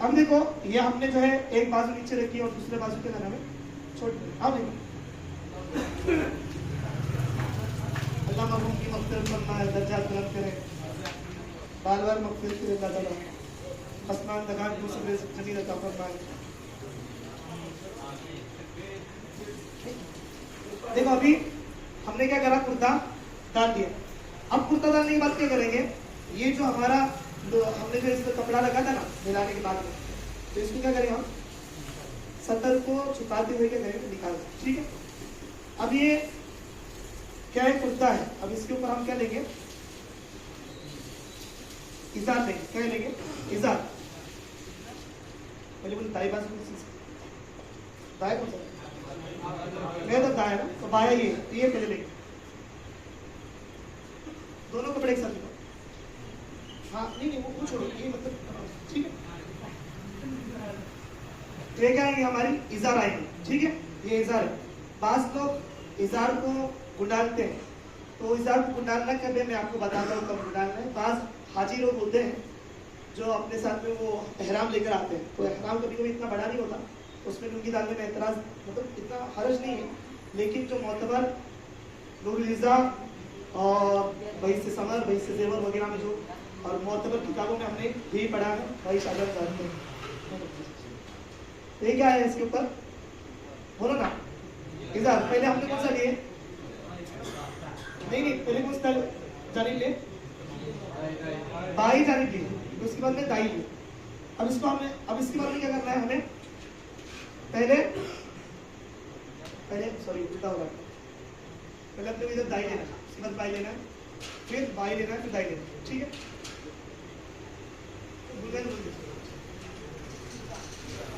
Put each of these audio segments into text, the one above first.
अब देखो ये हमने जो है एक बाजू नीचे रखी और दूसरे बाजू के करना में छोड़ दिया। अब देखो अल्लाह मरहूम की मग़फ़िरत फरमाए, दर्जात बुलंद करे, बार बार मग़फ़िरत करे अल्लाह ताला, आसमान दगान को सबरे जमीन अता फरमाए। देखो अभी हमने क्या करा, कुर्ता डाल दिया। अब कुर्ता डालने के बाद क्या करेंगे, ये जो हमारा हमने जो इसका कपड़ा रखा था ना मिलाने के बाद में, तो इसको क्या करेंगे हम सतर को छुपाते हुए क्या करेंगे, निकाल। ठीक है, अब ये क्या है, कुर्ता है। अब इसके ऊपर हम क्या लेंगे, इजार लेंगे। क्या लेंगे, इजार। पहले बोले दाएं बाजू दाएं कौन सा, मैं तो दाएं ना, तो बाया ये पहले लेंगे। दोनों कपड़े एक साथ लेंगे। हाँ नहीं वो छोड़ो, ये मतलब ठीक है। ये क्या आएंगे, हमारी इजार आएंगे। ठीक है, ये इजार है। पांच लोग इजार को गुंडालते हैं, तो इजार को गुंडालना कब है मैं आपको बताता हूँ कब गुंडालना है। पांच हाजी लोग होते हैं जो अपने साथ में वो एहराम लेकर आते हैं, तो एहराम कभी कभी इतना बड़ा नहीं होता, उसमें लुंगी डालने में एतराज मतलब इतना हर्ज नहीं है। लेकिन जो मोतबर नूरुल इज़्ज़ा और वही से समर, वही से जेवर वगैरह में जो और मोतबर किताबों में हमने यही पढ़ा है, वही शायद जानते हैं। तो ये क्या है इसके ऊपर, बोलो ना, इज़ार। पहले हमने कौन सा लिए, नहीं पहले कौन सा जानिब लिए, बाई जानिब लिए, उसके बाद में दाई लिए। अब इसको हमें, अब इसके बाद में क्या करना है हमें, पहले सॉरी उल्टा हो रहा है, पहले अपने इधर दाई लेना है, उसके बाद बाई लेना है, फिर बाई लेना है, फिर दाई लेना है। ठीक है,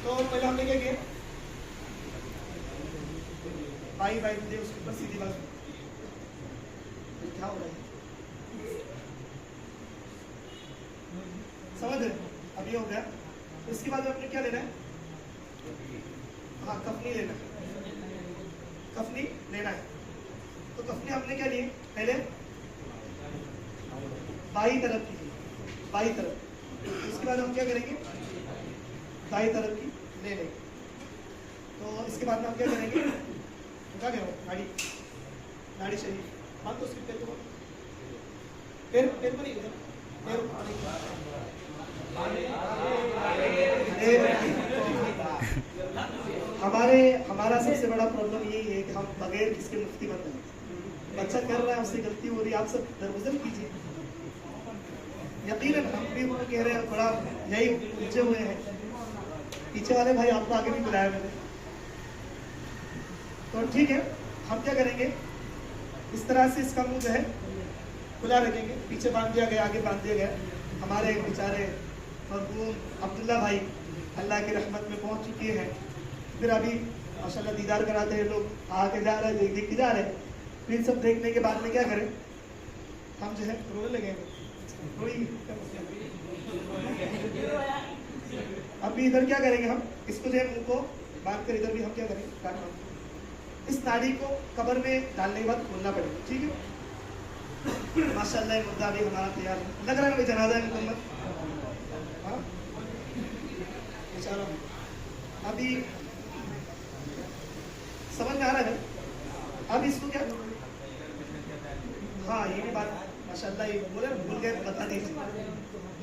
तो पहले हमने क्या किया, बाई दे उसके ऊपर सीधी बाजू। क्या हो रहा है समझ रहे, अब ये हो गया। इसके बाद अपने क्या लेना है, हाँ कफनी लेना है, कफनी लेना है। तो कफनी हमने क्या लिए, पहले बाई तरफ की, बाई तरफ। इसके बाद हम क्या करेंगे, दाई तरफ की ले लेंगे। तो इसके बाद में हम क्या करेंगे, क्या करो, नाड़ी शरीफ मान तो उसके पैर को नहीं हमारा सबसे बड़ा प्रॉब्लम यही है कि हम बगैर किसके मुफ्ती बनते हैं। बच्चा कर रहा है, उससे गलती हो रही है, आप सब दरगुजर कीजिए। यकीनन हम भी वो कह रहे हैं, थोड़ा यही उलझे हुए हैं। पीछे वाले भाई आपको आगे भी बुलाया मैंने, तो ठीक है, हम क्या करेंगे, इस तरह से इसका मुंह जो है खुला रखेंगे, पीछे बांध दिया गया, आगे बांध दिया गया। हमारे बेचारे मरहूम अब्दुल्ला भाई अल्लाह की रहमत में पहुंच चुके हैं, फिर अभी माशाल्लाह दीदार कराते हैं लोग, आके जा रहे हैं, देख के जा रहे हैं। फिर सब देखने के बाद में क्या करें, हम जो है रोने लगेंगे। अभी इधर क्या करेंगे, हम इसको जो है मुंह को बांध कर इधर भी हम क्या करेंगे, काट इस नाड़ी को कब्र में डालने के बाद खोलना पड़ेगा। ठीक है, माशाल्लाह मुद्दा भी हमारा तैयार है, लग रहा है ना जनाजा है मुकम्मल। हाँ अभी समझ में आ रहा है। अब इसको क्या, हाँ ये भी बात माशाल्लाह ये बोले भूल गए बता दीजिए।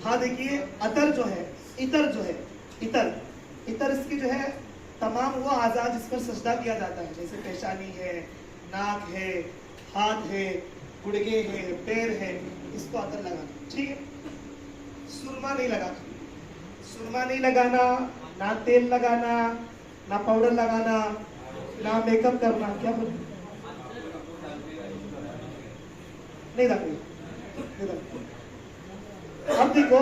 हाँ देखिए, अतर जो है, इतर जो है, इतर इसकी जो है तमाम वो आज़ाद जिस पर सजदा किया जाता है, जैसे पेशानी है, नाक है, हाथ है, गुड़गे है, पैर है, इसको अतर लगाना। ठीक है, सुरमा नहीं लगाना, सुरमा नहीं लगाना, ना तेल लगाना, ना पाउडर लगाना, ना मेकअप करना। क्या बोल नहीं लगा। अब देखो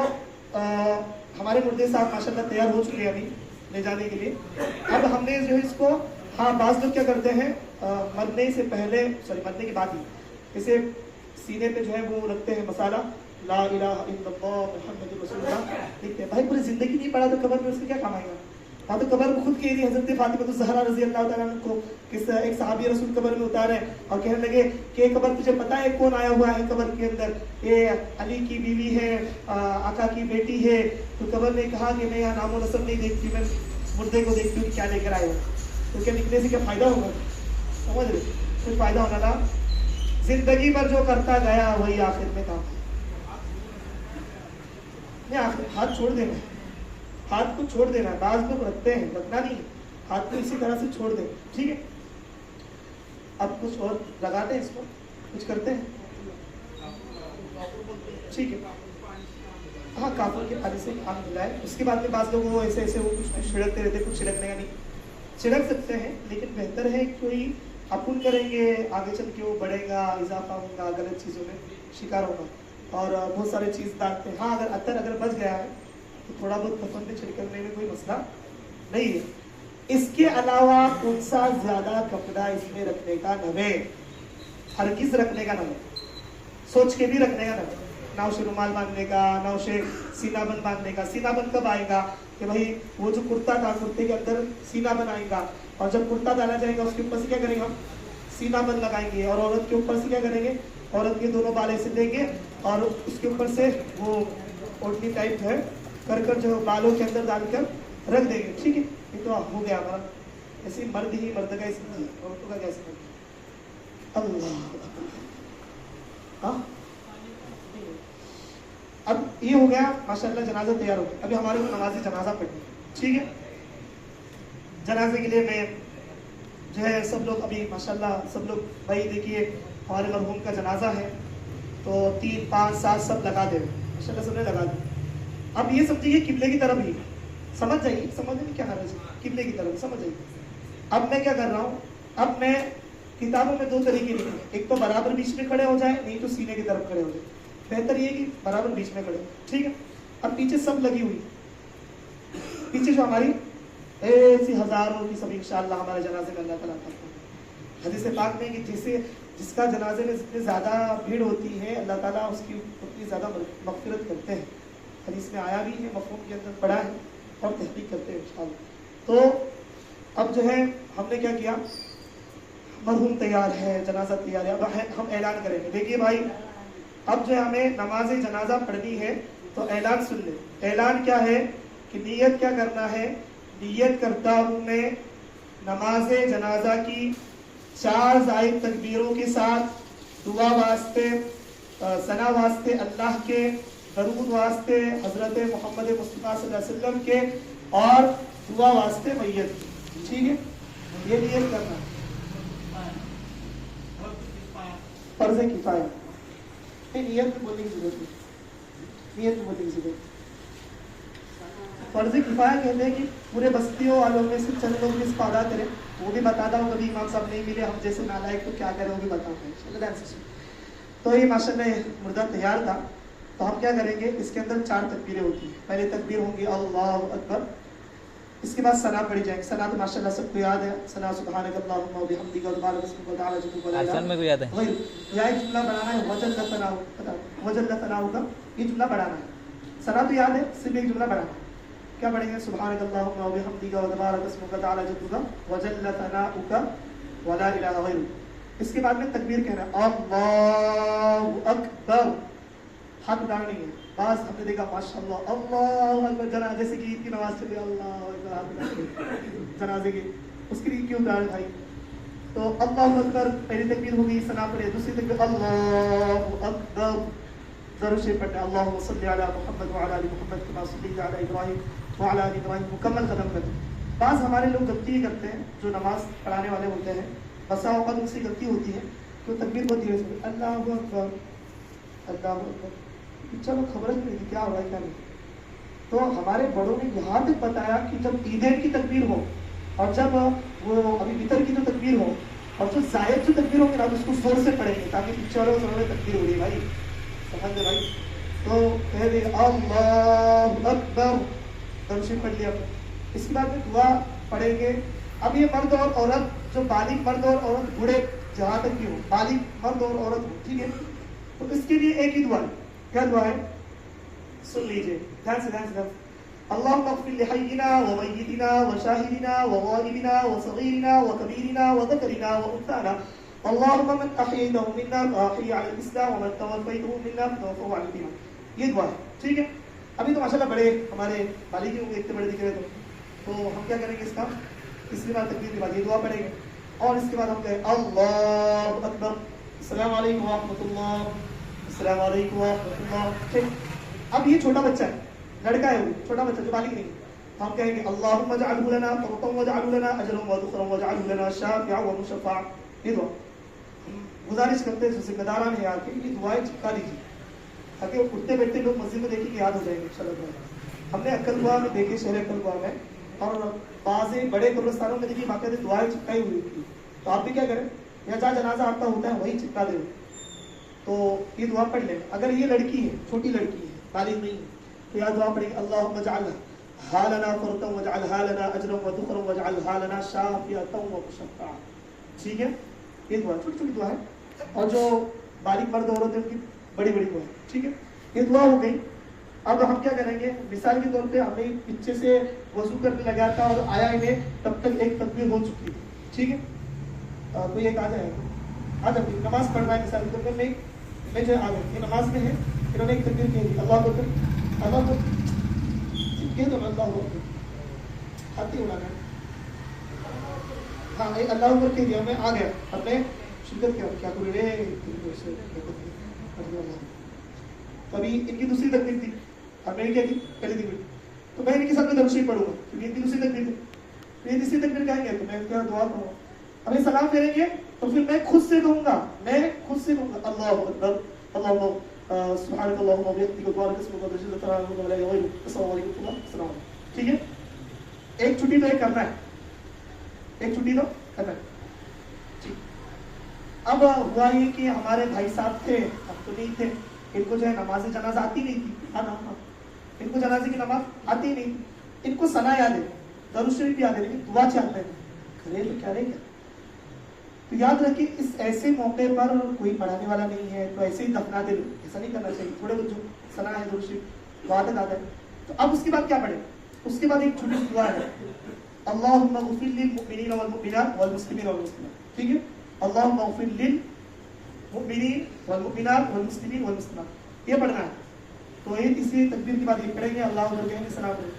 हमारे मुर्दे साहब माशाल्लाह तैयार हो चुके हैं अभी ले जाने के लिए। अब हमने जो है इसको, हाँ बाज़ लोग क्या करते हैं, मरने से पहले, सॉरी मरने के बाद ही इसे सीने पे जो है वो रखते हैं मसाला, ला इलाहा इल्लल्लाह मुहम्मदुर रसूलुल्लाह लिखते हैं। भाई पूरी जिंदगी नहीं पढ़ा तो कब्र में उसका क्या काम आएगा। हाँ तो कब्र को खुद कह रही हजरत फातिमा ज़हरा रजी अल्लाह ताला अन्हा को किस एक सहाबी रसूल कब्र में उतारे और कहने लगे कि कब्र तुझे पता है कौन आया हुआ है कब्र के अंदर, ये अली की बीवी है, आका की बेटी है। तो कब्र ने कहा कि मैं यहाँ नामो नसब नहीं देखती, मैं मुर्दे को देखती हूँ कि क्या लेकर आए हो। तो क्या निकलने से क्या फायदा होगा? समझ रहे, कुछ फायदा होना ना। जिंदगी भर जो करता गया वही आखिर में काम है। हाथ छोड़ देना, हाथ को छोड़ देना। बाज लोग रखते हैं, रखना नहीं है, हाथ को इसी तरह से छोड़ दें, ठीक है। अब कुछ और लगाते हैं, इसको कुछ करते हैं, ठीक है। हाँ, काफर के पानी से आग मिलाए। उसके बाद में बाज लोग वो ऐसे ऐसे वो कुछ छिड़कते रहते, कुछ छिड़कने का नहीं, छिड़क सकते हैं, लेकिन बेहतर है कोई अपुन करेंगे, आगे चल के वो बढ़ेगा, इजाफा होगा, गलत चीज़ों में शिकार होगा। और बहुत सारे चीज़ डालते हैं। हाँ, अगर अतर अगर बच गया है तो थोड़ा बहुत कफन पे छिड़कने में कोई मसला नहीं है। इसके अलावा कौन सा ज्यादा कपड़ा इसमें रखने का नवे, हरगिज रखने का नवे, सोच के भी रखने का नवे। ना उसे रुमाल बांधने का, ना उसे सीनाबंद बांधने का। सीनाबंद कब आएगा कि भाई वो जो कुर्ता था, कुर्ते के अंदर सीनाबंद आएगा, और जब कुर्ता डाला जाएगा उसके ऊपर से क्या करेंगे हम? सीनाबंद लगाएंगे। और औरत के ऊपर से क्या करेंगे? औरत के दोनों बाल ऐसे देंगे और उसके ऊपर से वो ओढ़नी टाइप है कर जो बालों के अंदर डालकर रख देंगे, ठीक है। ये तो हो गया हमारा। ऐसे मर्द ही मर्द का, ऐसे औरतों का कैसे? अल्लाह, हाँ। अब ये हो गया माशाल्लाह, जनाजा तैयार हो गया। अभी हमारे को नमाज जनाजा पढ़नी, ठीक है। जनाजे के लिए मैं जो है सब लोग अभी माशाल्लाह सब लोग भाई देखिए हमारे मरहूम का जनाजा है तो 3, 5, 7 सब लगा दे माशाल्लाह, सबने लगा दी। अब ये समझिए किबले की तरफ ही, समझ जाइए, समझने में क्या हर्ज है, किबले की तरफ समझ जाइए। अब मैं क्या कर रहा हूँ, अब मैं किताबों में 2 तरीके लिखे, एक तो बराबर बीच में खड़े हो जाए, नहीं तो सीने की तरफ खड़े हो जाए। बेहतर ये कि बराबर बीच में खड़े हो, ठीक है। अब पीछे सब लगी हुई, पीछे जो हमारी ऐसी हजारों की सब इंशाअल्लाह हमारे जनाजे में अल्लाह ताला करता है। हदीस पाक में कि जैसे जिसका जनाजे में जितनी ज़्यादा भीड़ होती है अल्लाह ताला उसकी उतनी ज़्यादा मग़फ़िरत करते हैं। हदीस में आया भी है, मफ़हूम के अंदर पढ़ा है और तहक़ीक़ करते हैं इंशाअल्लाह। तो अब जो है हमने क्या किया, मरहूम तैयार है, जनाजा तैयार है, अब हम ऐलान करेंगे। देखिए भाई, अब जो हमें नमाज जनाजा पढ़नी है तो ऐलान सुन ले। ऐलान क्या है कि नियत क्या करना है, नियत करता हूँ मैं नमाज जनाजा की 4 ज़ायद तकबीरों के साथ, दुआ वास्ते, सना वास्ते अल्लाह के, दरूद वास्ते हज़रत मोहम्मद मुस्तफ़ा सल्लल्लाहु अलैहि वसल्लम के, और दुआ वास्ते मैयत की, ठीक है। ये नियत करना, फर्ज़ किफ़ाया, नियत में बोलने की जरूरत नहीं, नियत में बोलने की जरूरत। फर्ज़ किफ़ाया कहते हैं कि पूरे बस्तियों वालों में से चंद लोग इसको अदा करें। वो भी बताता हूँ, कभी इमाम साहब नहीं मिले, हम जैसे नालायक तो क्या करें वो भी बताऊँगा। तो ये माशाल्लाह मुर्दा तैयार था, तो हम क्या करेंगे, इसके अंदर 4 तकबीरें होती हैं। पहले तकबीर होंगी अल्लाहु अकबर, इसके बाद सना पढ़ी जाएगी। सना तो माशाल्लाह सबको याद है, सना सुब्हानकल्लाहुम्मा व बिहम्दिका व तबारक इसमुका व तआला जद्दुका व ला इलाहा इल्ला याद है। यह एक जुमला बनाना है, वजल्ल सनाउ, पता वजल्ल सनाउ का ये जुमला बनाना है। सना तो याद है, सिर्फ एक जुमला बनाना है। क्या पढ़ेंगे, सुब्हानकल्लाहुम्मा व बिहम्दिका व तबारक इसमुका व तआला जद्दुका व जल्ल सनाउका व ला इलाहा गैरुक। इसके बाद में तकबीर कहना अल्लाहु अकबर, हाथ उठाना नहीं है। बास हमने देखा माशाअल्लाह अल्लाहु अकबर, जनाजे से की ईद की नमाज चली, अल्लाहु अकबर जनाजे की, उसके लिए क्यों उठाए भाई। तो अल्लाहु अकबर पहली तकबीर हो गई, सना पढ़े। दूसरी तकबीर अल्लाहु अकबर, जरूर से पढ़ना अल्लाहुम्मा सल्लि अला मुहम्मद व अला आलि मुहम्मद कमा सल्लैता अला इब्राहीम व अला आलि इब्राहीम, मुकम्मल खत्म कर। बास हमारे लोग गलती करते हैं, जो नमाज पढ़ाने वाले होते हैं, बसा औक़ात उनसे गलती होती है, तो तकबीर को धीरे से अल्लाहु अकबर अल्लाहु अकबर, चलो खबर नहीं थी क्या हो रहा है क्या नहीं। तो हमारे बड़ों ने यहाँ तक बताया कि जब ईदेन की तकबीर हो और जब वो अभी वितर की जो तकबीर हो और जो जायद जो तकबीर होगी ना, उसको जोर से पढ़ेंगे ताकि पीछे वालों को तकबीर हो रही है भाई, समझ गए भाई। तो कह दे अल्लाहु अकबर, दरूद पढ़ लिया। इसके बाद में दुआ पढ़ेंगे। अब ये मर्द और औरत, जो बालिग मर्द और औरत, बूढ़े जहाँ तक भी हो, बालिग मर्द और औरत हो, ठीक है। तो इसके लिए एक ही दुआ है। क्या दुआ है, सुन लीजिए ध्यान से ध्यान से। اللهم اغفر لحينا وميتنا وشاهدنا وغائبنا وصغيرنا وكبيرنا وذكرنا وانثانا اللهم من احييته منا فاحيه على الاسلام ومن توفيته منا فتوفه على الايمان. یہ دعا ہے. ٹھیک ہے. ابھی تو ماشاءاللہ بڑے ہمارے بالغ ہوں گے, اتنے بڑے دکھ رہے تو ہم کیا کریں گے اس کا تیسری بار تکبیر کے بعد یہ دعا پڑھیں گے اور اس کے بعد ہم کہیں اللہ اکبر السلام علیکم ورحمۃ اللہ السلام علیکم ورحمۃ اللہ. ٹھیک. اب یہ چھوٹا بچہ ہے, لڑکا ہے, وہ چھوٹا بچہ جو بالغ نہیں, ہم کہیں گے اللہم اجعلہ لنا قرۃ واجعلہ لنا اجرا وذخرا واجعلہ لنا شافعا ومشفعا. یہ دعا ہم گزارش کرتے ہیں جو ذمہ داران ہیں یار کے یہ دعائیں چپکا دیجیے تاکہ وہ اٹھتے بیٹھتے لوگ مسجد میں دیکھیں کہ یاد ہو جائیں گے انشاءاللہ. ہم نے عقل دعا میں دیکھے, شہر عقل دعا میں اور بعض بڑے قبرستانوں میں دیکھیے باقاعدہ دعائیں چپکائی ہوئی ہوتی ہے. تو آپ بھی کیا کریں, یا جہاں جنازہ آپ کا ہوتا ہے وہی چپکا دیں. تو یہ دعا پڑھ لیں. اگر یہ لڑکی ہے, چھوٹی لڑکی ہے, بالغ نہیں ہے, تو یہ دعا پڑھیں گے اللہم اجعلھا لنا قرۃ واجعلھا لنا اجرا وذخرا واجعلھا لنا شافعۃ ومشفعا. ٹھیک ہے. یہ دعا چھوٹی چھوٹی دعا ہے, اور جو بالغ مرد عورت ہیں ان کی بڑی بڑی دعا ہے. ٹھیک ہے. یہ دعا ہو گئی. اب ہم کیا کریں گے, مثال کے طور پہ ہمیں پیچھے سے وضو کرنے لگا تھا اور آیا انہیں تب تک ایک تکبیر ہو چکی تھی. ٹھیک ہے. کوئی ایک آ جائے گا, آ جب نماز پڑھ رہا ہے مثال کے طور پہ میں جو آ گئے, یہ نماز میں ہے, انہوں نے ایک تکبیر کہی اللہ اکبر اللہ اکبر کہہ دو اللہ اکبر, ہاتھی اڑانا ہے, ہاں اللہ اکبر کہہ دیا, میں آ گیا, اب میں شدت کیا کروں رے. ابھی ان کی دوسری تکبیر تھی, اب میں نے کیا کی پہلی تکبیر, تو میں ان کے ساتھ میں درود شریف پڑھوں گا کیونکہ ان کی دوسری تکبیر تھی. یہ تیسری تکبیر کہیں گے تو میں کیا دعا کروں گا. اب یہ سلام پھیریں گے تو پھر میں خود سے کہوں گا اللہ اکبر اللہم سبحانک اللہم وبحمدک وتبارک اسمک وتجل ثناؤک ولا الہ غیرک السلام علیکم السلام علیکم. ٹھیک ہے. ایک چھٹی تو یہ کرنا ہے, ایک چھٹی تو کرنا ہے. ٹھیک. اب ہوا یہ کہ ہمارے بھائی صاحب تھے, اب تو نہیں تھے, ان کو جو ہے نماز جنازہ آتی نہیں تھی. ہاں ان کو جنازے کی نماز آتی نہیں, ان کو ثنا یاد ہے, درود شریف بھی یاد ہے, لیکن دعا چاہتے ہیں کرے تو کیا رہے گا. تو یاد رکھیں اس ایسے موقع پر کوئی پڑھانے والا نہیں ہے تو ایسے ہی دفنا دے, ایسا نہیں کرنا چاہیے. تھوڑے بہت جو ثنا ہے درود شریف تو عادت آتا ہے. تو اب اس کے بعد کیا پڑھیں, اس کے بعد ایک چھوٹی سی دعا ہے اللہم اغفر للمؤمنین والمؤمنات والمسلمین والمسلمات. ٹھیک ہے. اللہم اغفر للمؤمنین والمؤمنات والمسلمین والمسلمات, یہ پڑھنا ہے. تو یہ تیسری تکبیر کے بعد یہ پڑھیں گے اللہ اکبر کہیں گے سلام پڑھیں.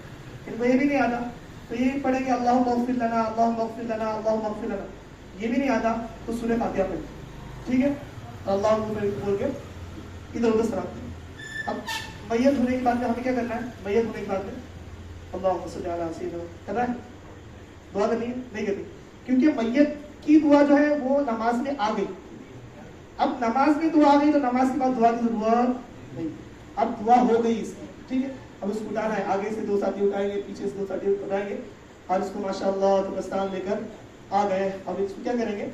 ان کو یہ بھی نہیں آتا تو یہ پڑھیں گے اللہم اغفر لنا اللہم اغفر لنا اللہم اغفر لنا. یہ بھی نہیں آتا تو سورہ فاتحہ پڑھیں. ٹھیک ہے. اللہ اکبر بول کے ادھر ادھر سلام پڑھیں. اب میت ہونے کے بعد میں ہمیں کیا کرنا ہے, میت ہونے کے بعد میں اللہم صلی علی سیدنا کرنا ہے, دعا کرنی ہے نہیں کرنی, کیونکہ میت کی دعا جو ہے وہ نماز میں آ گئی. اب نماز میں دعا آ گئی تو نماز کے بعد دعا کی ضرورت نہیں, اب دعا ہو گئی اس کی. ٹھیک ہے. اب اس کو اٹھانا ہے, آگے سے 2 ساتھی اٹھائیں گے, پیچھے سے 2 ساتھی اٹھائیں گے اور اس کو ماشاء اللہ قبرستان لے کر آ گئے. اب اس کو کیا کریں گے,